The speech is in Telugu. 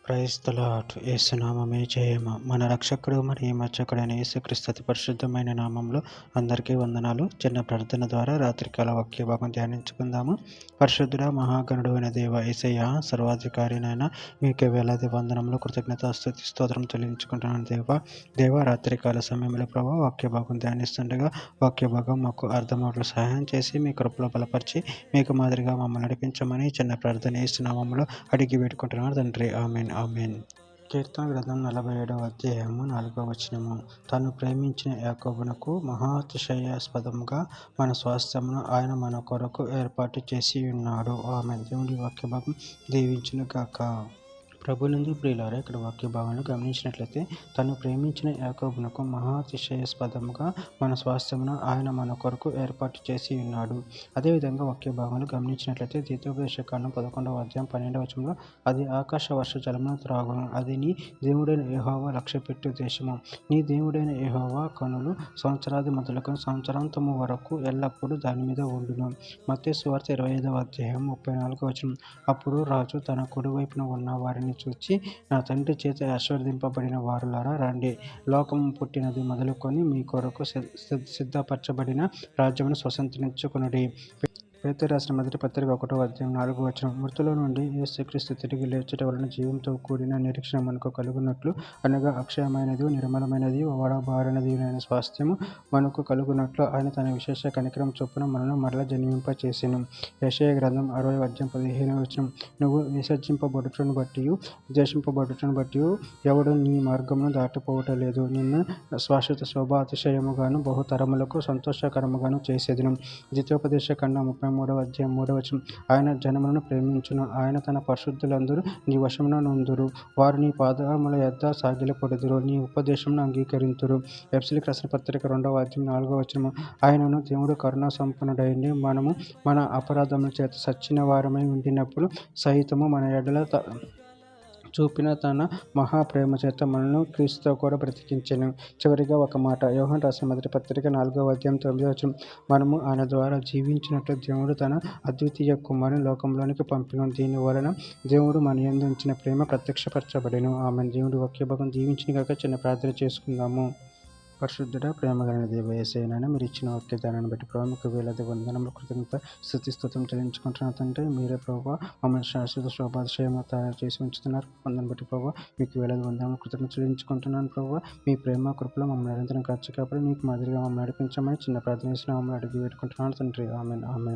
Praise the lord. యేసునామమే జయము. మన రక్షకుడు మరియు విమోచకుడైన యేసుక్రీస్తు అతి పరిశుద్ధమైన నామంలో అందరికీ వందనాలు. చిన్న ప్రార్థన ద్వారా రాత్రికాల వాక్య భాగం ధ్యానించుకుందాము. పరిశుద్ధుడ మహాగణుడు అయిన దేవ యేసయ్య, సర్వాధికారినైనా మీకే వేలాది వందనములు, కృతజ్ఞత, స్తుతి, స్తోత్రం చెల్లించుకుంటున్నాను దేవ రాత్రికాల సమయంలో ప్రభావ వాక్య భాగం ధ్యానిస్తుండగా వాక్య భాగం మాకు అర్థమవుట్లు సహాయం చేసి మీ కృపలో బలపరిచి మీకు మాదిరిగా మమ్మల్ని నడిపించమని చిన్న ప్రార్థన యేసునామములో అడిగి వేడుకుంటున్నాను తండ్రి. Amen amen. కీర్తన గ్రంథం 47వ అధ్యాయము 4వ వచనము. తను ప్రేమించిన యాకోబునకు మహాతిశయాస్పదముగా మన స్వాస్థ్యమును ఆయన మన కొరకు ఏర్పాటు చేసి ఉన్నాడు. ఆమెన్. దేవుడి వాక్య భాగం దీవించును గాక. ప్రభునందు ప్రియులారా, ఇక్కడ వాక్య భాగాన్ని గమనించినట్లయితే తను ప్రేమించిన యాకోబునకు మహాతిశయాస్పదముగా మన స్వాస్థ్యమును ఆయన మన కొరకు ఏర్పాటు చేసి ఉన్నాడు. అదేవిధంగా వాక్య భాగాన్ని గమనించినట్లయితే ద్వితీయోపదేశకాండం 11వ అధ్యాయం 12వ వచనంలో అది ఆకాశ వర్ష జలమును త్రాగును, అది నీ దేవుడైన యెహోవా లక్ష్యపెట్టు దేశము, నీ దేవుడైన యెహోవా కనులు సంవత్సరాది మొదలుకొని సంవత్సరాంతము వరకు ఎల్లప్పుడూ దాని మీద ఉండును. మత్తయి సువార్త 25వ అధ్యాయం 34వ వచనం. అప్పుడు రాజు తన కుడివైపున ఉన్న వారిని చూచి, నా తండ్రి చేత ఆశీర్వదింపబడిన వారులారా రండి, లోకము పుట్టినది మొదలుకొని మీ కొరకు సిద్ధపరచబడిన రాజ్యమును స్వతంత్రించుకొనుడి. పేతురు రాసిన మొదటి పత్రిక 1వ అధ్యాయం 4వ వచనం. మృతుల నుండి యేసుక్రీస్తు తిరిగి లేచుట వలన జీవంతో కూడిన నిరీక్షణ మనకు కలుగునట్లు, అనగా అక్షయమైనది, నిర్మలమైనది, వాడబారినది అయిన స్వాస్థ్యము మనకు కలుగునట్లు ఆయన తన విశేష కనికరం చొప్పున మనను మరల జన్మింప చేసెను. యెషయా గ్రంథం 60వ అధ్యాయం 15వ వచనం. నువ్వు విసర్జింపబడుటను బట్టి ద్వేషింపబడుటను బట్టి ఎవడు నీ మార్గమును దాటిపోవటలేదు. నిన్ను శాశ్వత శోభాతిశయముగాను బహుతరములకు సంతోషకరముగాను చేసేదను. ద్వితీయోపదేశకాండం 33వ అధ్యాయం 3వ వచనం. ఆయన జనములను ప్రేమించును, ఆయన తన పరిశుద్ధులందరూ నీ వశమున నుందురు, వారు నీ పాదముల యొద్ద సాగిలపడుదురు, నీ ఉపదేశమును అంగీకరింతురు. ఎఫెసీయులకు రాసిన పత్రిక 2వ అధ్యాయం 4వ వచనం. ఆయనను దేవుడు కరుణా సంపన్నుడైండి, మనము మన అపరాధముల చేత సచ్చిన వారమై ఉండినప్పుడు సహితము మన ఎడల చూపిన తన మహాప్రేమ చేత మనను క్రీస్తుతో కూడా బ్రతికించెను. చివరిగా ఒక మాట. యోహాను రాసిన మొదటి పత్రిక 4వ అధ్యాయం 9వ వచనం. మనము ఆయన ద్వారా జీవించినట్లు దేవుడు తన అద్వితీయ కుమారుని లోకంలోనికి పంపెను, దీని వలన దేవుడు మన యందు ఉంచిన ప్రేమ ప్రత్యక్షపరచబడెను. ఆమె. దేవుడి వాక్య భాగం దీవించిన గాక. చిన్న ప్రార్థన చేసుకుందాము. పరిశుద్ధుడ ప్రేమగల దేవ యేసయ్యనైనా మీరు ఇచ్చిన వాక్యదానాన్ని బట్టి ప్రభావ మీకు వేలాది వందనములు, కృతజ్ఞత, స్తుతి, స్తోత్రం చెల్లించుకుంటున్నాను తండ్రి. మీరే ప్రభావ మమ్మల్ని శాశ్వత శోభాతిశయము తయారు చేసి ఉంచుతున్నారు. అందుని బట్టి ప్రభావ మీకు వేలాది వందనములు, కృతజ్ఞత చెల్లించుకుంటున్నాను. ప్రభావ మీ ప్రేమ కృపలో మమ్మల్ని నిరంతరం కాచి కాపాడి మీకు మాదిరిగా మమ్మల్ని నడిపించమని చిన్న ప్రార్థన చేసిన మమ్మల్ని అడిగి వేడుకుంటున్నాను తండ్రి. Amen amen.